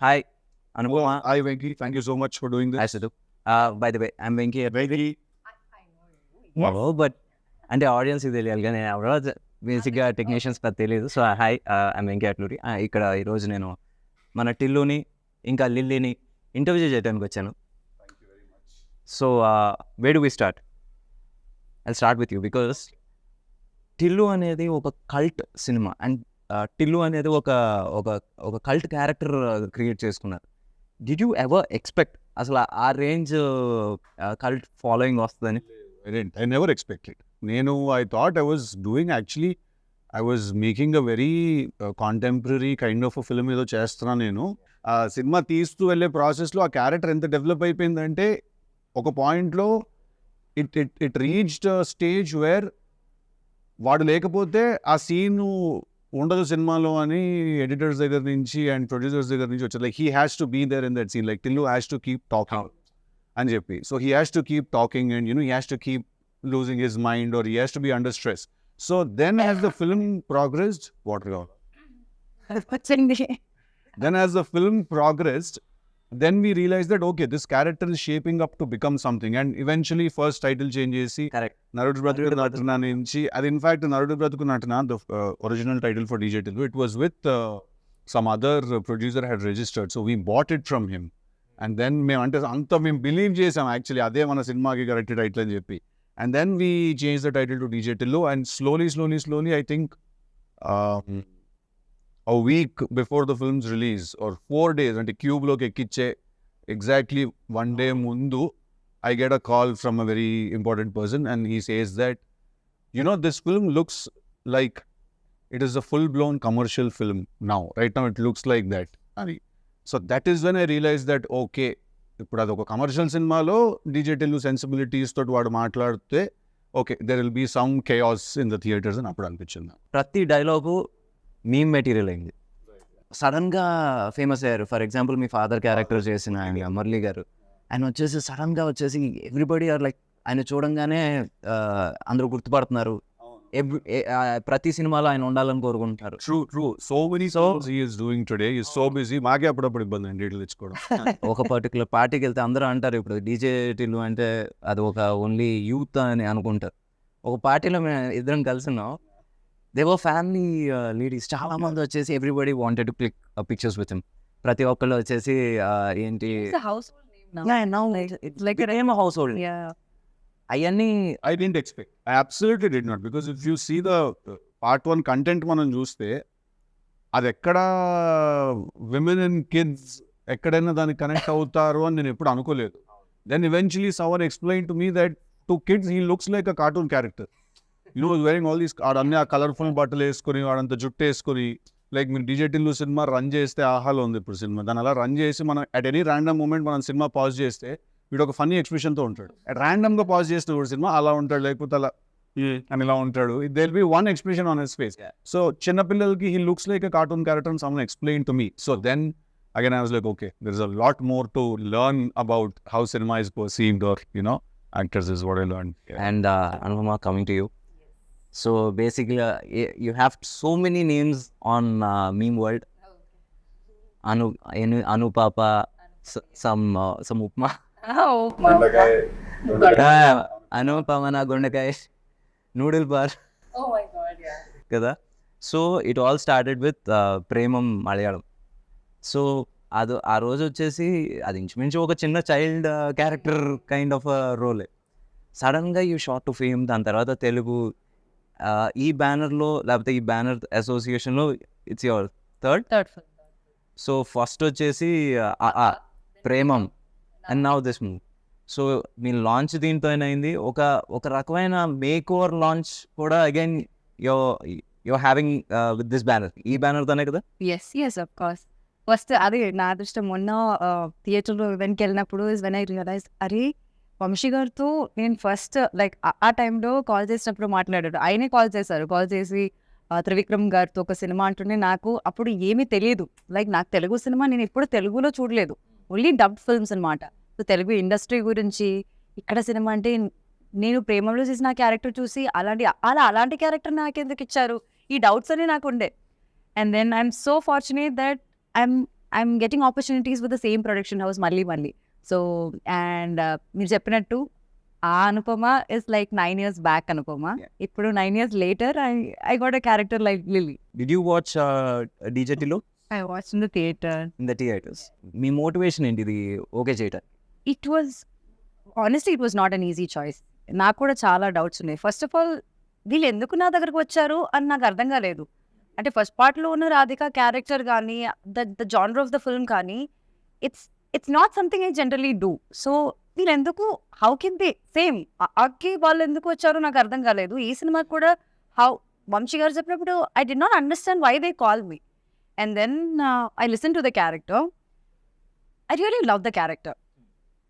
Hi, Anupama. Hi, Venki. Thank you so much for doing this. Hi, Siddu. By the way, I'm Venki. Venki. But అంటే ఆడియన్స్కి తెలియాలి కానీ ఎవరో బేసిక్గా technicians పెద్ద తెలియదు. So hi, I'm Venky Atluri. ఇక్కడ ఈరోజు నేను మన టిల్లుని ఇంకా లిల్లీని ఇంటర్వ్యూ చేయడానికి వచ్చాను. So where do we start? I start with you because Tillu అనేది ఒక కల్ట్ సినిమా అండ్ టిల్లు అనేది ఒక ఒక ఒక కల్ట్ క్యారెక్టర్ క్రియేట్ చేసుకున్నారు. డిడ్ యూ ఎవర్ ఎక్స్పెక్ట్ అసలు ఆ రేంజ్ కల్ట్ ఫాలోయింగ్ వస్తుందని? I never expected. I thought I was doing actually, I was making a very contemporary kind of a film ఏదో చేస్తున్నా నేను. ఆ సినిమా తీస్తూ వెళ్ళే ప్రాసెస్లో ఆ క్యారెక్టర్ ఎంత డెవలప్ అయిపోయిందంటే ఒక పాయింట్లో ఇట్ రీచ్డ్ స్టేజ్ వేర్ వాడు లేకపోతే ఆ సీన్ ఉండదు సినిమాలో అని ఎడిటర్స్ దగ్గర నుంచి అండ్ ప్రొడ్యూసర్స్ దగ్గర నుంచి వచ్చారు. Like he has to be there in that scene, like Tillu has to keep talking అని చెప్పి. So he has to keep talking and he has to keep losing his mind or he has to be under stress. So then as the film progressed then as the film progressed, then we realized that okay, this character is shaping up to become something, and eventually first title change chesi Narudu Bratuku Natana nunchi adi, in fact Narudu Bratuku Natana, the original title for DJ Tillu, it was with some other producer had registered, so we bought it from him. And then మేము అంటే అంత మేము believe చేసాం actually అదే మన సినిమాకి correct title అని చెప్పి. And then we change the title to DJ Tillu and slowly I think a week before the film's release or 4 days అంటే క్యూబ్లోకి ఎక్కిచ్చే exactly 1 day ముందు I get a call from a very important person and he says that this film looks like it is a full-blown commercial film now. Right now it looks like that. So that is when I realized that okay, ఇప్పుడు అదొక commercial సినిమాలో DJ Tillu sensibilities తోటి వాడు మాట్లాడితే okay there will be some chaos in the theatres అని అప్పుడు అనిపించింది. ప్రతి డైలాగు మీమ్ మెటీరియల్ అయింది, సడన్గా ఫేమస్ అయ్యారు. For example me father character చేసిన ఆయన మురళి గారు, ఆయన వచ్చేసి సడన్గా వచ్చేసి ఎవ్రీబడి ఆర్ లైక్ ఆయన చూడంగానే అందరూ గుర్తుపడుతున్నారు. ప్రతి సినిమాలో ఆయన ఉండాలని కోరుకుంటారు. True so many songs he is doing today, he is so busy. మాకే అప్పుడప్పుడు ఇబ్బంది అండి డీటెయిల్ తెచ్చుకోవడం. ఒక పర్టికులర్ పార్టీకి వెళ్తే అందరూ అంటారు ఇప్పుడు డీజే టిల్లు అంటే అది ఒక ఓన్లీ యూత్ అని అనుకుంటారు. ఒక పార్టీలో మేము ఇద్దరం కలిసినాం, దే వర్ ఫ్యామిలీ లేడీస్ చాలా మంది వచ్చేసి everybody wanted to click pictures with him. ప్రతి ఒక్కళ్ళు వచ్చేసి ఏంటి హౌస్ హోల్డ్ అవన్నీ I didn't expect. I absolutely did not, because if you see the part 1 content మనం చూస్తే అది ఎక్కడ విమెన్ అండ్ కిడ్స్ ఎక్కడైనా దానికి కనెక్ట్ అవుతారు అని నేను ఎప్పుడు అనుకోలేదు. Then eventually someone explained to me that to kids he looks like a cartoon character. Wearing all these అన్ని ఆ కలర్ఫుల్ బట్టలు వేసుకొని వాడంత జుట్టు వేసుకొని, లైక్ మీరు డీజే టిల్లు సినిమా రన్ చేస్తే ఆహాలో ఉంది ఇప్పుడు సినిమా, దాన్ని అలా రన్ చేసి మనం అట్ ఎనీ ర్యాండమ్ మూమెంట్ మనం సినిమా పాజ్ చేస్తే వీడు ఒక ఫన్నీ ఎక్స్ప్రెషన్తో ఉంటాడు. ర్యాండమ్గా పాజ్ చేస్తే కూడా సినిమా అలా ఉంటాడు, లేకపోతే అలా అని ఇలా ఉంటాడు. They will be one expression on his face. So చిన్నపిల్లలకి he looks like a cartoon character and someone explain to me. So then again I was like okay, there is a lot more to learn about how cinema is perceived or actors is what I learned. And Anupama, coming to you. So basically you have so many names on meme world. Anupapa, some upma. Anupama na gondakai, noodle bar. Oh my god, yeah. Kada. So it all started with Premam Malayalam. So అది ఆ రోజు వచ్చేసి అది ఇంచుమించు ఒక చిన్న child character kind of రోలే. సడన్గా you short to fame, దాని తర్వాత తెలుగు ఈ బ్యానర్లో లేకపోతే ఈ బ్యానర్ అసోసియేషన్లో it's your third film. So first వచ్చేసి Premam and now this movie. So మీ లాంచ్ దీంతో అయింది, ఒక రకమైన మేక్ ఓవర్ లాంచ్ కూడా again your having with this banner. ఈ బ్యానర్తోనే కదా? Yes, of course. ఫస్ట్ అది నా అదృష్టం. మొన్న థియేటర్లో ఈవెంట్కి వెళ్ళినప్పుడు ఇస్ వెన్ ఐ రియలైజ్ అరే వంశీ గారితో నేను ఫస్ట్ లైక్ ఆ టైంలో కాల్ చేసినప్పుడు మాట్లాడాడు. ఆయనే కాల్ చేసి త్రివిక్రమ్ గారితో ఒక సినిమా అంటుంటే నాకు అప్పుడు ఏమీ తెలియదు. లైక్ నాకు తెలుగు సినిమా నేను ఎప్పుడు తెలుగులో చూడలేదు, ఓన్లీ డబ్డ్ ఫిల్మ్స్ అనమాట. సో తెలుగు ఇండస్ట్రీ గురించి ఇక్కడ సినిమా అంటే నేను ప్రేమలో చేసిన క్యారెక్టర్ చూసి అలాంటి క్యారెక్టర్ నాకెందుకు ఇచ్చారు, ఈ డౌట్స్ అన్నీ నాకు ఉండే. And then I'm so fortunate that I'm I'm getting opportunities with the same production house మళ్ళీ. So, and మీరు చెప్పినట్టు ఆ Anupama is like 9 years back Anupama. ఇప్పుడు 9 years later, I got a character like Lily. Did you watch DJ Tillu I watched in the theater. in the theaters? Me motivation ఏంటి ఇది okay చేయటం? It was, honestly, it was not an easy choice. నాకు కూడా చాలా doubts ఉన్నాయి. First of all వీళ్ళు ఎందుకు నా దగ్గరకు వచ్చారు అని నాకు అర్థం కాలేదు. అంటే ఫస్ట్ పార్ట్లో ఉన్న రాధిక క్యారెక్టర్ కానీ the genre of the film కానీ it's not something I generally do. So వీళ్ళు ఎందుకు, హౌ కెన్ దే సేమ్ అక్కి వాళ్ళు ఎందుకు వచ్చారో నాకు అర్థం కాలేదు. ఈ సినిమాకి కూడా వంశీ గారు చెప్పినప్పుడు I did not understand why they call me. And then I listen to the character. I really love the character.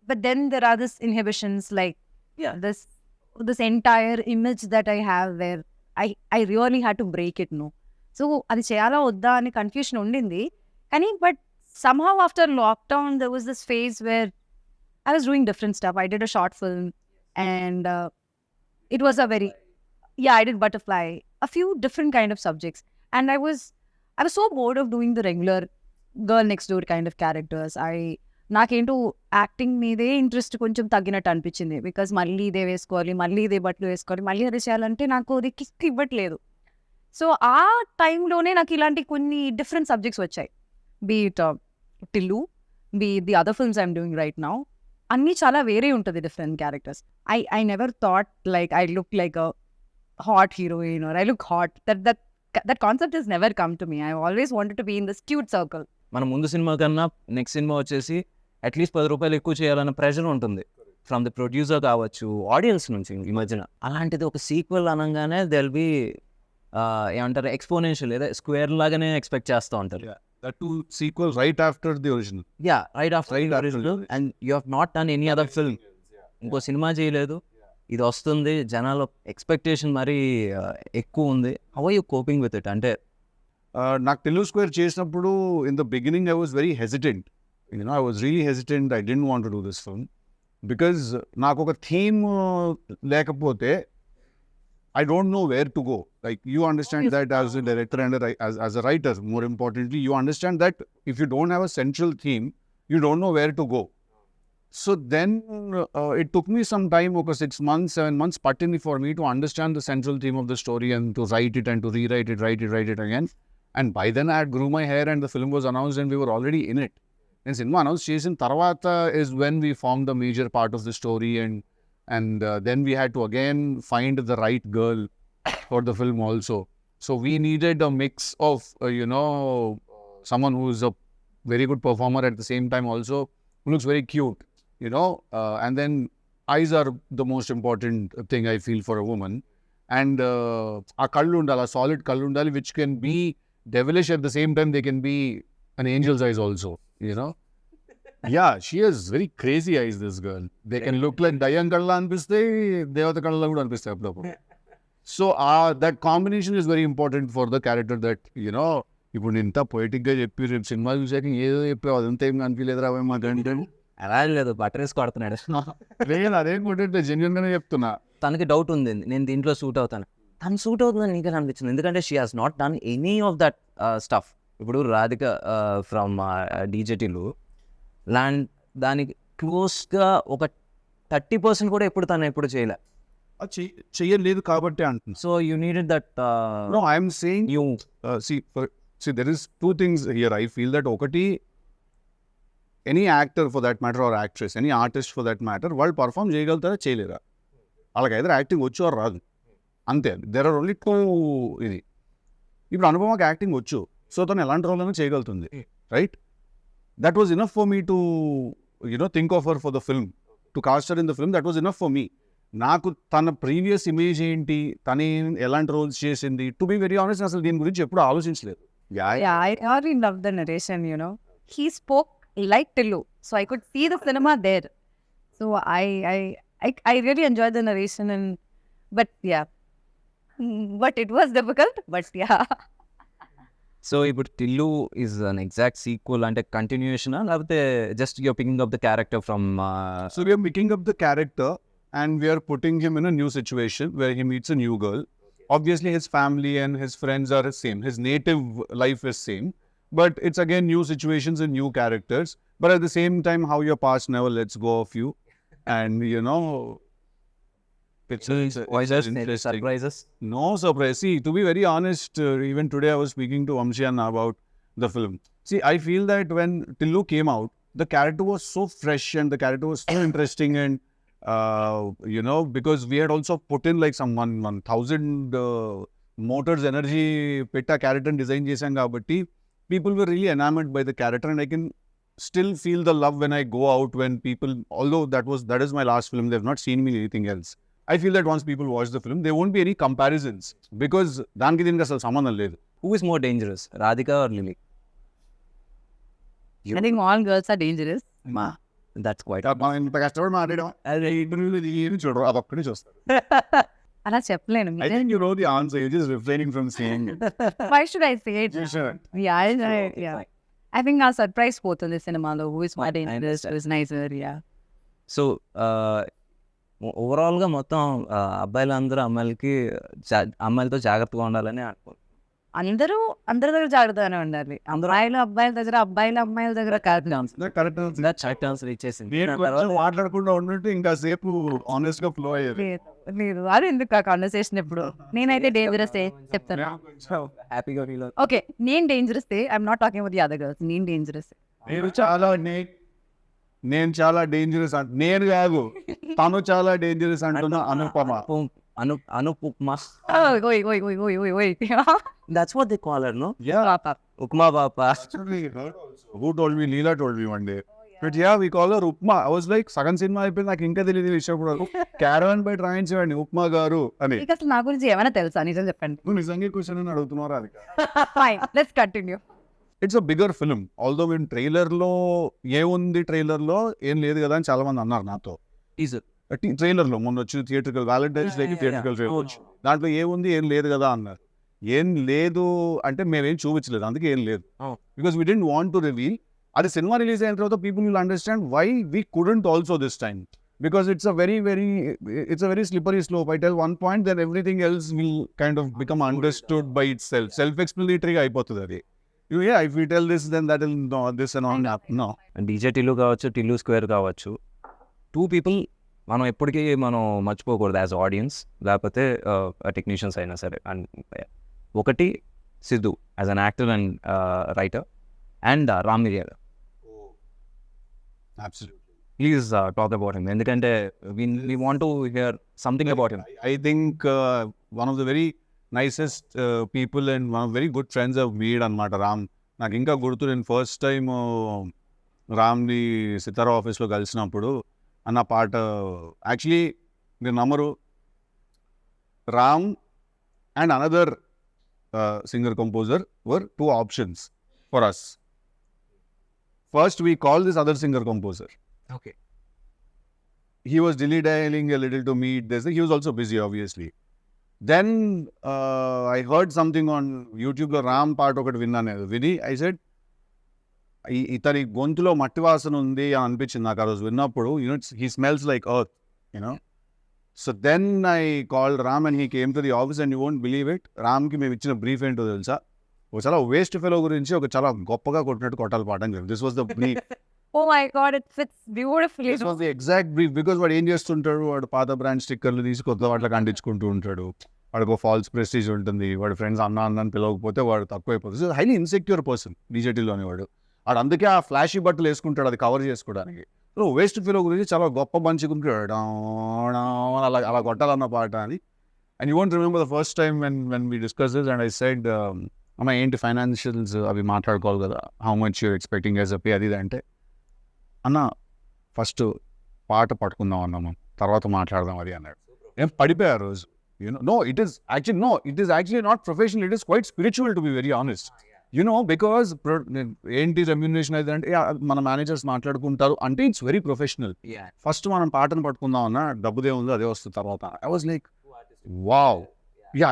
But then there are these inhibitions, like this entire image that I have where I really had to break it, no. So అది చేయాలా వద్దా అని confusion ఉండింది. కానీ but somehow after lockdown there was this phase where I was doing different stuff. I did a short film and it was a very, I did Butterfly, a few different kind of subjects. And I was so bored of doing the regular girl next door kind of characters. నాకేంటో acting మీదే interest కొంచెం తగ్గినట్టు అనిపించింది. Because మళ్ళీ ఇదే వేసుకోవాలి, మళ్ళీ ఇదే బట్టలు వేసుకోవాలి, మళ్ళీ అదే చేయాలంటే నాకు అది కిక్ ఇవ్వట్లేదు. సో ఆ టైంలోనే నాకు ఇలాంటి కొన్ని డిఫరెంట్ సబ్జెక్ట్స్ వచ్చాయి. Be it Tillu, be the other films I'm doing right now. అన్నీ చాలా వేరే ఉంటుంది different characters. I never thought like I look like a hot heroine or I look hot. That concept is never come to me. I always wanted to be in this cute circle. మన ముందు cinema కన్నా next cinema వచ్చేసి at least 10 రూపాయలు ఎక్కువ చేయాలన్న pressure ఉంటుంది from the producer కావచ్చు, audience నుంచి ఈ మధ్యన. అలాంటిది ఒక సీక్వెల్ అనగానే దెల్ బి ఏమంటారు ఎక్స్పోనెన్షియల్, లేదా స్క్వేర్ లాగానే ఎక్స్పెక్ట్ చేస్తూ ఉంటారు. That two sequels right after the original. Right after the original, and you have not done any other film. ఇంకో సినిమా చేయలేదు, ఇది వస్తుంది, జనాల ఎక్స్పెక్టేషన్ మరీ ఎక్కువ ఉంది. How are you coping with it? అంటే నాకు తెలుగు స్క్వేర్ చేసినప్పుడు in the beginning I was very hesitant. I was really hesitant. I didn't want to do this film because నాకు ఒక థీమ్ లేకపోతే I don't know where to go. Like, you understand that as a director and as a writer, more importantly, you understand that if you don't have a central theme, you don't know where to go. So then it took me some time, okay, 6 months, 7 months, patini for me to understand the central theme of the story and to write it and to rewrite it, write it again. And by then I had grew my hair and the film was announced and we were already in it. And cinema announced చేసిన తర్వాత is when we formed the major part of the story, and then we had to again find the right girl for the film also. So we needed a mix of someone who is a very good performer at the same time also who looks very cute, and then eyes are the most important thing I feel for a woman. And a kallu undala, solid kallu undali, which can be devilish at the same time. They can be an angel's eyes also, Yeah, she has very crazy eyes, this girl. They can look like Dayan Kalla anpiste, Devata Kalla kuda anpiste appudu. So that combination is very important for the character that, ఇప్పుడు ఇంత పొయిటిక్గా చెప్పి రేపు cinema చూసాక ఏదో చెప్పావు, అదంతా ఏం కనిపించలేదురా మాకంటే. అలా లేదు, బటర్ వేసి కొడుతున్నాడు. లేదు, అదేం కొట్టే జెన్యున్గానే చెప్తున్నా. తనకి డౌట్ ఉంది, నేను దీంట్లో సూట్ అవుతాను. తను సూట్ అవుతుందని నీకు అనిపించింది, ఎందుకంటే she has not done any of that stuff. ఇప్పుడు రాధిక ఫ్రమ్ డీజేటీలు దానికి క్లోజ్గా ఒక 30% కూడా తను ఎప్పుడు చేయలే. చెయ్యలేదు కాబట్టి అంటున్నా. So you needed that. No, I'm saying you see there is two things here. I feel that ఒకటి, any actor for that matter or actress, any artist for that matter, వాళ్ళు పర్ఫామ్ చేయగలుగుతారా చేయలేరా? వాళ్ళకి either యాక్టింగ్ వచ్చు or రాదు, అంతే. There are only two. ఇది ఇప్పుడు అనుపమకి యాక్టింగ్ వచ్చు, సో తను ఎలాంటి రోల్ అయినా చేయగలుగుతుంది, right? That was enough for me to think of her for the film, to cast her in the film. That was enough for me. నాకు తన previous image ఏంటి, తను ఎలాంటి రోల్స్ చేసింది, టు బి వెరీ ఆనెస్ట్ అసలు దీని గురించి ఎప్పుడు ఆలోచించలేదు. I really love the narration. He spoke like Tillu, so I could see the cinema there. So I really enjoyed the narration, but it was difficult, but so ఇప్పుడు Tillu is an exact sequel, అంటే continuation లేకపోతే just you're picking up the character from? So we are picking up the character and we are putting him in a new situation where he meets a new girl. Obviously his family and his friends are the same, his native life is same, but it's again new situations and new characters. But at the same time, how your past never lets go of you, and it's interesting. surprises. No surprise. See, to be very honest, even today I was speaking to Amshi Anna about the film. See, I feel that when Tillu came out, the character was so fresh and the character was so interesting, and because we had also put in like some 1,000 motors energy petta character design chesam kabatti, people were really enamored by the character, and I can still feel the love when I go out, when people, although that is my last film, they've not seen me in anything else. I feel that once people watch the film, there won't be any comparisons because దానికి దీనికి అసలు సంబంధం లేదు. Who is more dangerous, Radhika or Lily? I think all girls are dangerous. That's quite. మనం ఇంత కష్టపడి మాట్లాడడం ఇంటర్వ్యూలో ఏమి చూడరు, అదొక్కడే చూస్తారు. అలా చెప్పలేను. I think you know the answer, you're just refraining from saying it. Why should I say it? You should. Yeah. I think ఆ సర్ప్రైజ్ పోతుంది సినిమాలో. Who is more dangerous, who is nicer, yeah. So ఓవరాల్గా మొత్తం అబ్బాయిలందరూ అమ్మాయిలతో జాగ్రత్తగా ఉండాలని అనుకో. అందరూ అందరి దగ్గర జాగ్రత్తగానే ఉండాలి. అబ్బాయిల దగ్గర అమ్మాయిల దగ్గర కాదు. కరెక్ట్ ఆన్సర్ ఇచ్చేసింది. నేను కొంచెం మాట్లాడకుండా ఉన్నట్టు ఇంకా సేపు ఆనెస్ట్ గా ఫ్లో అయ్యేది. లేదు అది ఎందుకు ఆ కాన్వర్సేషన్ ఎప్పుడు. నేనైతే డేంజరస్ చెప్తాను. హ్యాపీగా ఫీల్ ఓకే, నేను dangerous I'm not talking about the other girls. నేను డేంజరస్. నేను చాలా డేంజరస్ నేను కాదు, తను చాలా డేంజరస్ అంటున్నా. అనుపమ. అనుపమ. ఓయ్. That's what they call her, no? Yeah. Upma Papa. Who told me? Leela told me one day. But yeah, we call her Upma. I was like, సగం సినిమా అయిపోయింది, నాకు ఇంకా తెలియదు విషయం కూడా. క్యారవన్ బై ట్రైన్ చేయండి ఉప్మా గారు అని. అసలు నా గురించి ఏమైనా తెలుసా? నిజం చెప్పండి. నువ్వు నిజంగా క్వశ్చన్ అని అడుగుతున్నారా? అది fine, let's continue. It's a bigger film. Although మేము ట్రైలర్లో ఏముంది, ట్రైలర్లో ఏం లేదు కదా అని చాలా మంది అన్నారు నాతో. ట్రైలర్లో మొన్న వచ్చిన థియేట్రికల్ వ్యాలంటైన్స్ డేకి థియేట్రికల్ ట్రైలర్, దాంట్లో ఏముంది, ఏం లేదు కదా అన్నారు. ఏం లేదు అంటే మేమేం చూపించలేదు, అందుకే ఏం లేదు. Because we didn't want to reveal. అది సినిమా రిలీజ్ అయిన తర్వాత people will understand why we couldn't also this time. Because it's a very slippery slope. I tell one point, then everything else will kind of become understood by itself. Self-explanatory అయిపోతుంది అది. Yeah, if we tell this, then that will no, this and all. No. DJ Tillu కావచ్చు, Tillu square కావచ్చు, 2 people మనం ఎప్పటికీ మనం మర్చిపోకూడదు as audience, లేకపోతే technicians అయినా సరే. అండ్ ఒకటి Siddhu as an actor and writer, and Ram మిరియాల. Absolutely. Please talk about him. ఎందుకంటే we want to hear something about him. I think one of the very nicest people and one of very good friends I've made అన్నమాట రామ్. నాకు ఇంకా గుర్తు, నేను first time రామ్ని సితారా ఆఫీస్లో కలిసినప్పుడు అన్న పాట, యాక్చువల్లీ మీరు నమ్మరు, Ram and another singer composer were 2 options for us. First we called this other singer composer. Okay. He was dilly-dallying a little to meet this. He was also busy, obviously. Then I heard something on YouTube లో రామ్ పాట ఒకటి విన్నాను. విని I said, ఇతని గొంతులో మట్టి వాసన ఉంది అని అనిపించింది నాకు ఆ రోజు విన్నప్పుడు. He smells like earth, So then I called Ram and he came to the office, and you won't believe it. రామ్కి మేము ఇచ్చిన బ్రీఫ్ ఏంటో తెలుసా? ఒక చాలా వేస్ట్ ఫెలో గురించి ఒక చాలా గొప్పగా కొట్టినట్టు కొట్టాలి పాట అని చెప్పి. This was the brief. Oh my God, it fits beautifully. This was the exact brief. Because వాడు ఏం చేస్తుంటాడు, వాడు పాత బ్రాండ్ స్టిక్కర్లు తీసి కొత్త వాటికి అంటించుకుంటూ ఉంటాడు. వాడికి ఫాల్స్ ప్రెస్టీజ్ ఉంటుంది. వాడి ఫ్రెండ్స్ అన్న అని పిలవకపోతే వాడు తక్కువైపోతుంది. హైలీ ఇన్సెక్యూర్ పర్సన్ డీజేటీలోని వాడు. అందుకే ఆ ఫ్లాషీ బట్టలు వేసుకుంటాడు అది కవర్ చేసుకోవడానికి. సో వేస్ట్ ఫెలో గురించి చాలా గొప్ప పంచుకుంటాడు, అలా కొట్టాలన్న పాట అని. And you want remember the first time when we discuss this and I said, అమ్మ ఏంటి ఫైనాన్షియల్స్ అవి మాట్లాడుకోవాలి కదా, how much you're expecting as a pay అది అంటే, అన్న ఫస్ట్ పాట పట్టుకుందాం అన్నాము, తర్వాత మాట్లాడదాం అది అన్నాడు. ఏం పడిపోయారు రోజు. No, it is actually not professional, it is quite spiritual, to be very honest. Because ఏంటి రెమ్యూనరేషన్ అయితే అంటే మన మేనేజర్స్ మాట్లాడుకుంటారు అంటే ఇట్స్ వెరీ ప్రొఫెషనల్. ఫస్ట్ మనం పాటను పట్టుకుందాం అన్న, డబ్బుదే ఉంది అదే వస్తుంది తర్వాత. I was like, wow,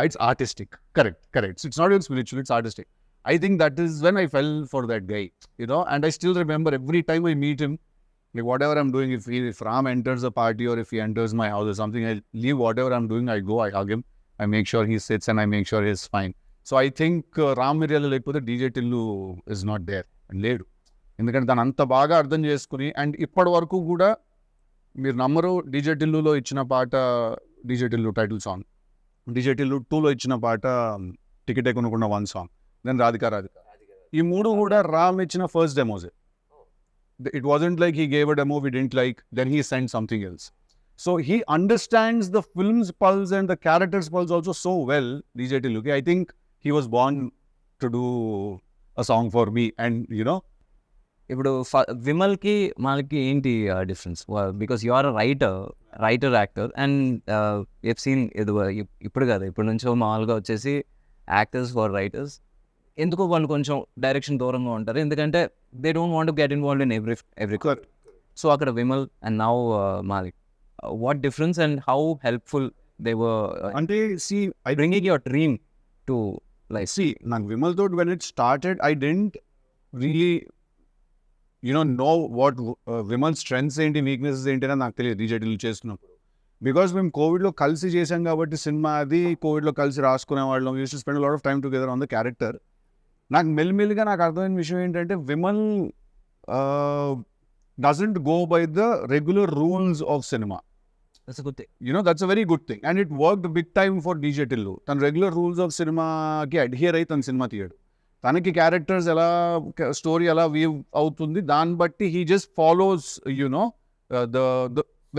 it's artistic. Correct. It's not even spiritual, it's artistic. I think that is when I fell for that guy, and I still remember every time I meet him, like whatever I'm doing, if Ram enters a party or if he enters my house or something, I leave whatever I'm doing, I go, I hug him, I make sure he sits and I make sure he's fine. So I think Ram Miriyala లేకపోతే DJ Tillu is not there లేడు. ఎందుకంటే దాన్ని అంత బాగా అర్థం చేసుకుని, and ఇప్పటి వరకు కూడా మీరు నమ్మరు, డీజే టిల్లులో ఇచ్చిన పాట DJ Tillu title song, DJ Tillu 2లో ఇచ్చిన పాట టికెటే కొనుక్కున్న 1 సాంగ్, దెన్ రాధిక. ఈ 3 కూడా రామ్ ఇచ్చిన first demos. It wasn't like he gave a demo we didn't like, then he sent something else. So he understands the film's pulse and the character's pulse also so well, DJ Tilluki. I think he was born to do a song for me, and you know. ఇప్పుడు విమల్కి మనకి ఏంటి difference? Because you are writer actor and if seen ఇప్పుడు కాదు, ఇప్పటి నుంచో మామూలుగా వచ్చేసి యాక్టర్స్ ఫర్ రైటర్స్ ఎందుకో వాళ్ళు కొంచెం డైరెక్షన్ దూరంగా ఉంటారు, ఎందుకంటే they don't want to get involved in every. So అక్కడ Vimal and now Malik, what difference and how helpful they were అంటే see, I bringing your dream to life? see, నాకు విమల్ తో when it started, I didn't really know what Vimal strengths ఏంటి, weaknesses ఏంటి అని నాకు తెలియదు DJ Tillu చేస్తున్నప్పుడు. బికాస్ మేము కోవిడ్లో కలిసి చేసాం కాబట్టి సినిమా అది, కోవిడ్లో కలిసి రాసుకునే వాళ్ళం, use to spend lot of time together on the character. నాకు మెల్లిమెల్లిగా నాకు అర్థమైన విషయం ఏంటంటే Vimal doesn't go by the regular rules of cinema. That's a very good thing, and it worked big time for DJ Tillu. తన regular rules of సినిమాకి adhere అయి తన సినిమా తీయడు. తనకి క్యారెక్టర్స్ ఎలా, స్టోరీ ఎలా వీవ్ అవుతుంది దాన్ని బట్టి he just follows the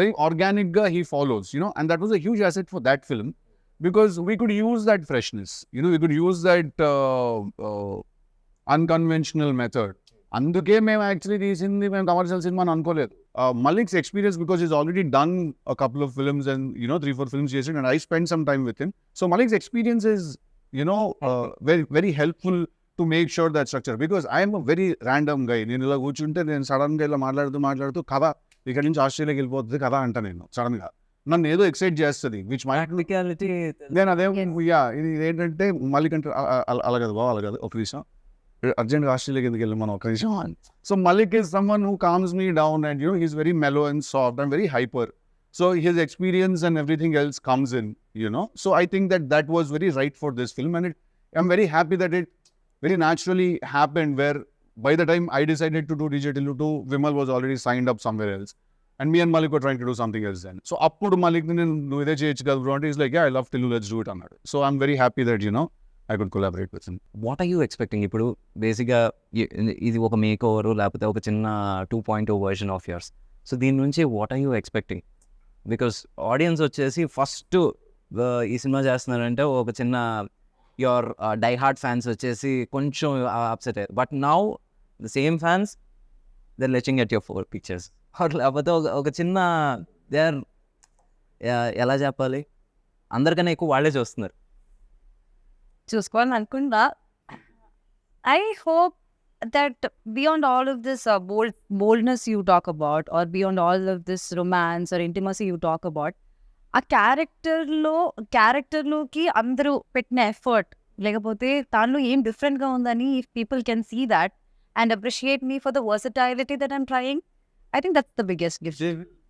very ఆర్గానిక్గా he follows, and that was a huge asset for that film. Because we could use that freshness, we could use that unconventional method. అందుకే మేము actually తీసింది మేము commercial cinema అని అనుకోలేదు. Malik's experience, because he's already done a couple of films and 3-4 films చేసిండు, and I spent some time with him. So Malik's experience is very very helpful to make sure that structure, because I am a very random guy. నేను ఇలా కూర్చుంటే నేను సడన్గా ఇలా మాట్లాడుతూ కథ ఇక్కడ నుంచి ఆస్ట్రేలియాకి వెళ్ళిపోతుంది కథ అంట, నేను సడన్గా నన్ను ఏదో ఎక్సైట్ చేస్తుంది, విచ్ మై నేను అదే ఇది ఏంటంటే మలిక్ అంటే అలా కదా బావ, అలా కదా ఒక విషయం అర్జెంట్గా ఆస్ట్రేలియాకి ఎందుకు వెళ్ళి మనం ఒక విషయం. So Malik is someone who calms me down, and he's very mellow and soft and very hyper. So his experience and everything else comes in, So I think that was very right for this film, and I'm very happy that it very naturally happened, where by the time I decided to do DJ Tillu 2, Vimal was already signed up somewhere else. And me and Malik were trying to do something else then. So appudu Malik nu ide cheyochu kada bro ante, he's like, yeah, I love Tillu, let's do it annadu. So I'm very happy that I could collaborate with him. What are you expecting? ఇప్పుడు బేసిక్గా ఇది ఒక make over లేకపోతే ఒక చిన్న 2.0 version of yours. So దీని నుంచి what are you expecting? Because audience వచ్చేసి ఫస్ట్ ఈ సినిమా చేస్తున్నారంటే ఒక చిన్న యువర్ డై హార్ట్ ఫ్యాన్స్ వచ్చేసి కొంచెం అప్సెట్ అయ్యారు. But now the same fans they latching at your 4 pictures. లేకపోతే ఒక చిన్న దే ఆర్ ఎలా చెప్పాలి, అందరికన్నా ఎక్కువ వాళ్ళే చూస్తున్నారు. చూసుకోవాలని అనుకుంటా. I hope that beyond all of this boldness you talk about, or beyond all of this romance or intimacy you talk about, ఆ క్యారెక్టర్లోకి అందరూ పెట్టిన ఎఫర్ట్, లేకపోతే దానిలో ఏం డిఫరెంట్గా ఉందని people can see that and appreciate me for the versatility that I'm trying. I think that's the biggest gift.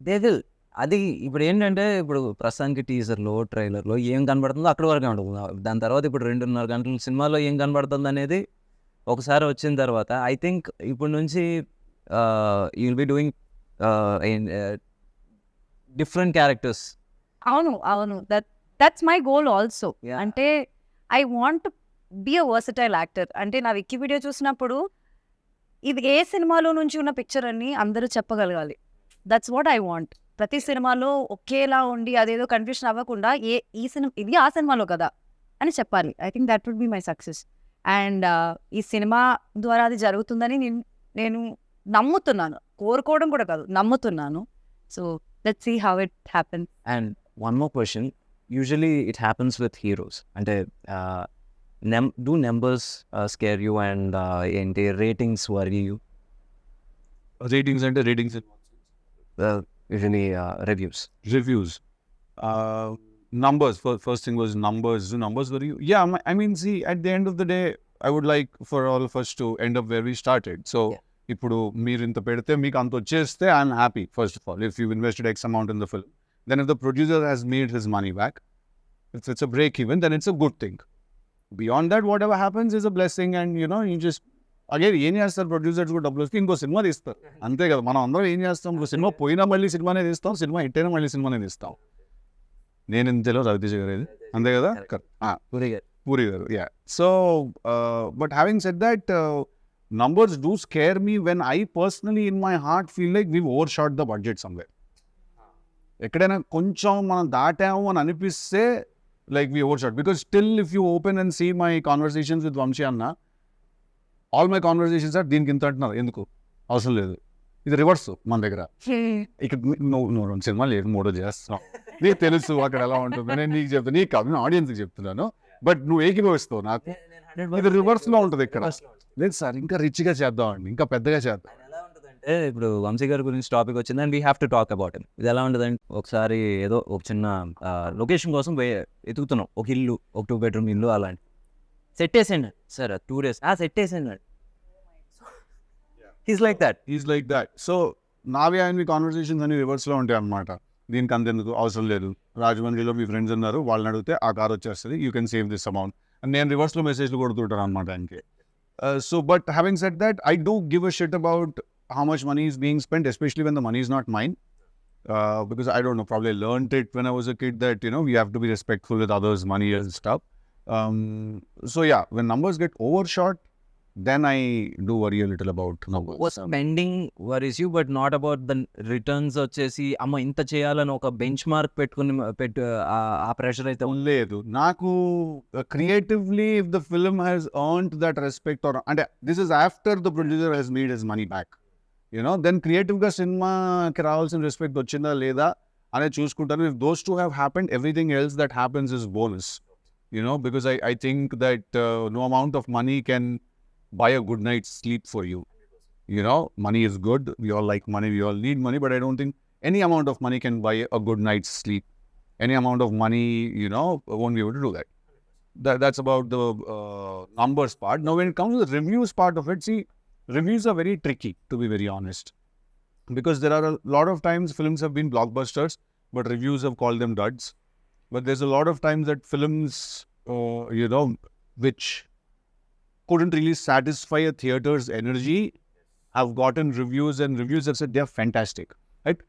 They will. అది ఇప్పుడు ఏంటంటే ఇప్పుడు ప్రస్తుతానికి టీజర్లో ట్రైలర్లో ఏం కనబడుతుందో అక్కడ వరకే ఉంటుంది. దాని తర్వాత ఇప్పుడు 2.5 గంటల సినిమాలో ఏం కనబడుతుంది అనేది ఒకసారి వచ్చిన తర్వాత ఐ థింక్ ఇప్పుడు నుంచి you will be doing different characters. అవును దట్స్ మై గోల్ ఆల్సో. అంటే I want be a versatile actor. అంటే నా వికీపీడియా చూసినప్పుడు ఇది ఏ సినిమాలో నుంచి ఉన్న పిక్చర్ అని అందరూ చెప్పగలగాలి. That's what I want. ప్రతి సినిమాలో ఒకేలా ఉండి అదేదో కన్ఫ్యూషన్ అవ్వకుండా ఈ సినిమా ఇది ఆ సినిమాలో కదా అని చెప్పాలి. I think that would be my success. And ఈ సినిమా ద్వారా అది జరుగుతుందని నేను నమ్ముతున్నాను. కోరుకోవడం కూడా కాదు, నమ్ముతున్నాను. So let's see how it happens. And one more question, usually it happens with heroes. అంటే do numbers scare you and ఏంటి రేటింగ్స్ వరీ యూ? రేటింగ్స్ అంటే ratings usually reviews. Numbers, first thing was numbers were you? Yeah, I mean, see, at the end of the day, I would like for all of us to end up where we started. So ఇప్పుడు మీరు ఇంత పెడితే మీకు అంత వచ్చేస్తే I'm happy. First of all, if you've invested X amount in the film, then if the producer has made his money back, if it's a break even, then it's a good thing. Beyond that what ever happens is a blessing and you just again ఏం చేస్తారు producers కూడా డబ్బులు వస్తే ఇంకో cinema తీస్తారు అంతే కదా. మనం అందరం ఏం చేస్తాం, ఇంకో సినిమా పోయినా మళ్ళీ సినిమానే తీస్తాం, సినిమా హిట్ అయినా మళ్ళీ సినిమానే తీస్తాం. నేను ఇంతలో రవితేజ గారు ఇది అంతే కదా. పూరి గారు yeah. So but having said that numbers do scare me when I personally in my heart feel like we've overshot the budget somewhere. ఎక్కడైనా కొంచెం మనం దాటాము అని అనిపిస్తే like we overshot, because still if you open and see my conversations with Vamshi Anna, all my conversations are దీనికి ఇంత అంటున్నారు, ఎందుకు అవసరం లేదు. ఇది రివర్స్ మన దగ్గర. ఇక్కడ నువ్వు సినిమా లేదు మూడో చేస్తున్నావు, నీకు తెలుసు అక్కడ ఎలా ఉంటుంది, నేను నీకు చెప్తాను, నీకు కాదు ఆడియన్స్కి చెప్తున్నాను, బట్ నువ్వు ఏకీభవిస్తావు నాకు. ఇది రివర్స్లో ఉంటుంది ఇక్కడ. లేదు సార్ ఇంకా రిచ్గా చేద్దామండి, ఇంకా పెద్దగా చేద్దాం. అంటే ఇప్పుడు వంశీ గారి గురించి టాపిక్ వచ్చింది and we have to talk about him. ఇది ఎలా ఉంటుందంటే ఒకసారి ఏదో ఒక చిన్న లొకేషన్ కోసం ఎతుకుతున్నాం, ఒక ఇల్లు, ఒక 2 bedroom ఇల్లు అలాంటి సెట్ వేసేయండి సార్ 2 days సెట్ వేసేయండి. He's like that. సో నావి ఆయనవి కాన్వర్సేషన్స్ అన్ని రివర్స్లో ఉంటాయి అన్నమాట. దీనికి అంతెందుకు అవసరం లేదు, రాజమండ్రిలో మీ ఫ్రెండ్స్ ఉన్నారు వాళ్ళని అడిగితే ఆ కార్ వచ్చేస్తుంది, you can save this amount అని నేను రివర్స్లో మెసేజ్లు కొడుతుంటాను అనమాట ఆయనకి. So but having said that, I do give a shit about how much money is being spent, especially when the money is not mine, because I don't know, probably learned it when I was a kid that we have to be respectful with others' money and stuff. So yeah, when numbers get overshot, then I do worry a little about numbers. Spending worries you but not about the returns. వచ్చేసి అమ్మ ఇంత చేయాలని ఒక bench mark పెట్టుకుని ఆ pressure అయితే లేదు నాకు. Creatively if the film has earned that respect, or అంటే this is after the producer has made his money back, then క్రియేటివ్గా సినిమాకి రావాల్సిన రెస్పెక్ట్ వచ్చిందా లేదా అనేది చూసుకుంటాను. If those two have happened, everything else that happens is bonus, because I think that no amount of money can buy a good night's sleep for you. Money is good, we all like money, we all need money, but I don't think any amount of money can buy a good night's sleep. Any amount of money won't be able to do that. That's about the numbers part. Now when it comes to the reviews part of it, see, reviews are very tricky, to be very honest, because there are a lot of times films have been blockbusters but reviews have called them duds. But there's a lot of times that films which couldn't really satisfy a theater's energy have gotten reviews, and reviews have said they're fantastic, right?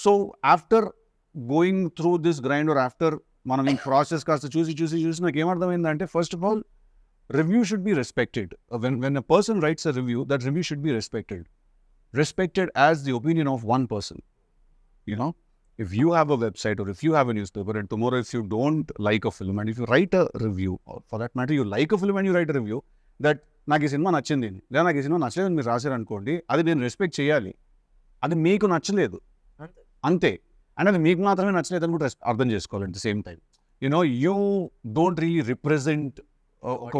So after going through this grind, or after మనం ఈ process కాస్త చూసి నాకు ఏమర్థమైందంటే, first of all review should be respected. When a person writes a review, that review should be respected as the opinion of one person. If you have a website or if you have a newspaper, and tomorrow if you don't like a film and if you write a review, or for that matter you like a film and you write a review that నాకు ఈ cinema నచ్చింది లేదా నాకు ఈ cinema నచ్చలేదని మీరు రాశారు అనుకోండి, అది నేను రెస్పెక్ట్ చేయాలి. అది మీకు నచ్చలేదు అంతే, అండ్ అది మీకు మాత్రమే నచ్చలేదు అని కూడా అర్థం చేసుకోవాలి. At the same time you don't really represent ఒక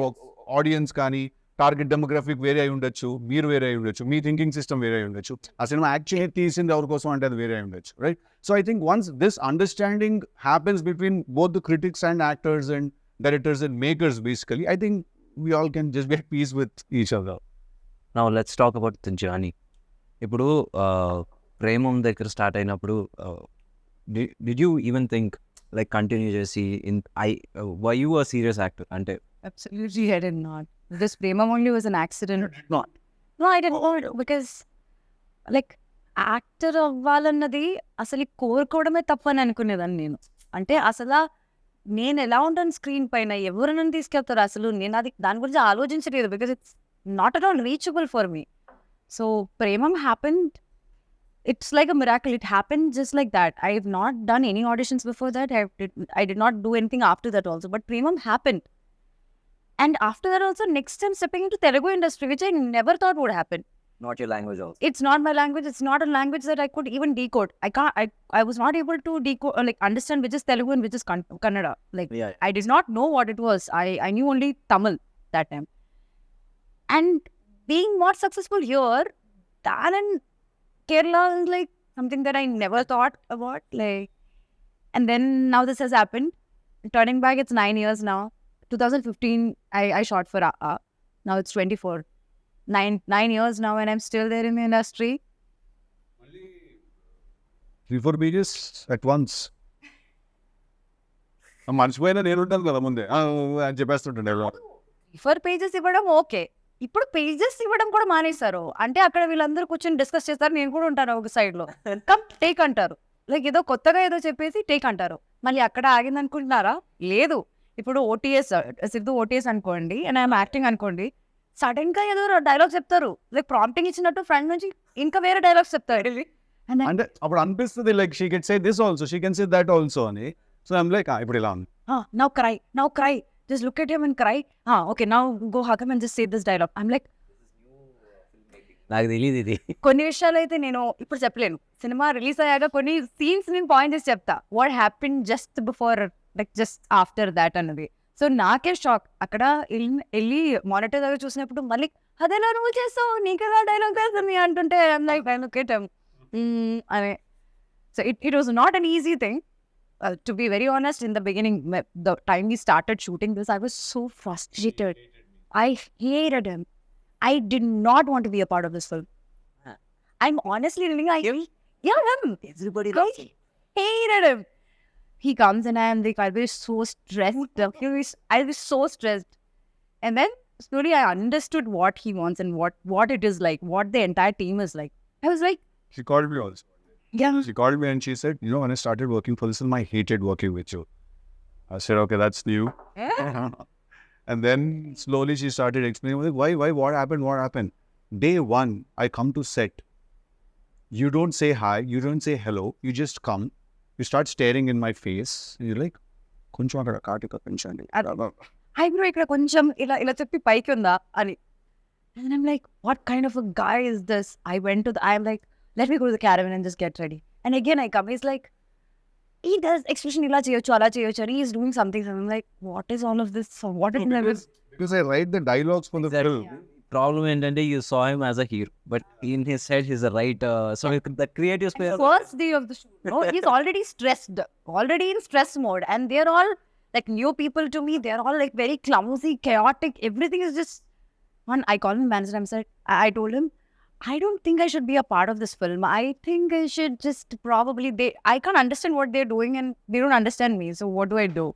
ఆడియన్స్ కానీ టార్గెట్ డెమోగ్రఫిక్ వేరే అయి ఉండొచ్చు, మీరు వేరే అయి ఉండొచ్చు, మీ థింకింగ్ సిస్టమ్ వేరే అయి ఉండొచ్చు, ఆ సినిమా యాక్చువల్లీ తీసింది ఎవరి కోసం అంటే అది వేరే అయి ఉండొచ్చు, right? So I think once this understanding happens between both the critics and actors and directors and makers, basically I think we all can just be at peace with each other. Now let's talk about the journey. ఇప్పుడు ప్రేమం దగ్గర start అయినప్పుడు did you even think like continue చేసి were you a serious actor? అంటే Absolutely, I did not. This Premam only was an accident. Not. No, I didn't know, because like actor అవ్వాలన్నది అసలు కోరుకోవడమే తప్పని అనుకునేదాన్ని నేను. అంటే అసలు నేను ఎలా ఉంటాను స్క్రీన్ పైన, ఎవరు నన్ను తీసుకెళ్తారు, అసలు నేను అది దాని గురించి ఆలోచించలేదు, because it's not at all reachable for me. So Premam happened, it's like a miracle. It happened just like that. I have not done any auditions before that. I did not do anything after that also. But Premam happened. And after that also, next time stepping into Telugu industry, which I never thought would happen. not your language also. It's not my language. It's not a language that I could even decode. I was not able to decode, like understand which is Telugu and which is Kannada. Like Yeah. I did not know what it was. I knew only Tamil that time. And being more successful here than in Kerala is like something that I never thought about. Like, and then now this has happened. Turning back, it's 9 years now. 2015, I shot for now it's 24. 9 years now, and I'm still there in the industry. 3-4 pages at once. మర్చిపోయినా నేను ఉంటాను కదా ముందే అని చెప్పేస్తుంటాను refer pages ఇవ్వడం okay, ఇప్పుడు pages ఇవ్వడం కూడా మానేశారు. అంటే అక్కడ వీళ్ళందరూ కూర్చొని డిస్కస్ చేస్తారు, నేను కూడా ఉంటాను ఒక సైడ్ లో, కమ్ టేక్ అంటారు. లైక్ ఏదో కొత్తగా ఏదో చెప్పేసి టేక్ అంటారు. మళ్ళీ అక్కడ ఆగింది అనుకుంటున్నారా? లేదు. ఇప్పుడు ఓటీఎస్ సిద్ధు ఓటీఎస్ అనుకోండి, అండ్ ఐఎమ్ యాక్టింగ్ అనుకోండి, సడన్ గా ఏదో డైలాగ్ చెప్తారు, లైక్ ప్రాంప్టింగ్ ఇచ్చినట్టు ఫ్రంట్ నుంచి ఇంకా వేరే డైలాగ్స్ చెప్తారు. అంటే అప్పుడు అనిపిస్తుంది like she can say this also, she can say that also అని. సో ఐమ్ లైక్ ఇప్పుడు ఇలా ఉంది, now cry, just look at him and cry. Okay, now go hug him and just say this dialogue. I'm like, నాకు తెలియదు ఇది. కొన్ని విషయాలు అయితే నేను ఇప్పుడు చెప్పలేను. సినిమా రిలీజ్ అయ్యాక కొన్ని సీన్స్ నేను పాయింట్ చేసి చెప్తా, what happen just before, like just after that అన్నది. సో నాకే షాక్. అక్కడ వెళ్ళి మానిటర్ దగ్గర చూసినప్పుడు మళ్ళీ అదేలా నువ్వు చేస్తావు, నీకదా డైలాగ్ తెలుస్తుంది అంటుంటే I'm like I look at him అనే. So it was not an easy thing. To be very honest, in the beginning, the time we started shooting this, I was so frustrated. I hated him. I did not want to be a part of this film. I'm honestly telling you, him. Everybody I hated him. He comes and I'm like, I'll be so stressed. I'll be so stressed. And then slowly I understood what he wants and what it is like, what the entire team is like. I was like, she called me also. yeah. She called me and she said, you know, when I started working for this film, I hated working with you. I said, okay, that's new. And then slowly she started explaining, like, why, what happened? Day one, I come to set. You don't say hi, you don't say hello, you just come. You start staring in my face. And you're like, కొంచెం అక్కడ కాటిక పెంచండి. Eyebrow ఇక్కడ కొంచెం ఇలా చెప్పి పైకి ఉందా అని. And I'm like, what kind of a guy is this? I'm like, let me go to the caravan and just get ready. And again I come, he's like, he does expression ila cheyochu ala cheyochu, and he's doing something. So I'm like, what is all of this? So what is Because I write the dialogues for the film. Problem ఏంటంటే you saw him as a hero, but in his head he's a writer. So the creative space. First day of the shoot, no, he's already stressed, already in stress mode, and they're all like new people to me. They're all like very clumsy, chaotic. Everything is just one. I called him manager. I told him, I don't think I should be a part of this film. I think I should just probably, I can't understand what they're doing and they don't understand me. So what do I do?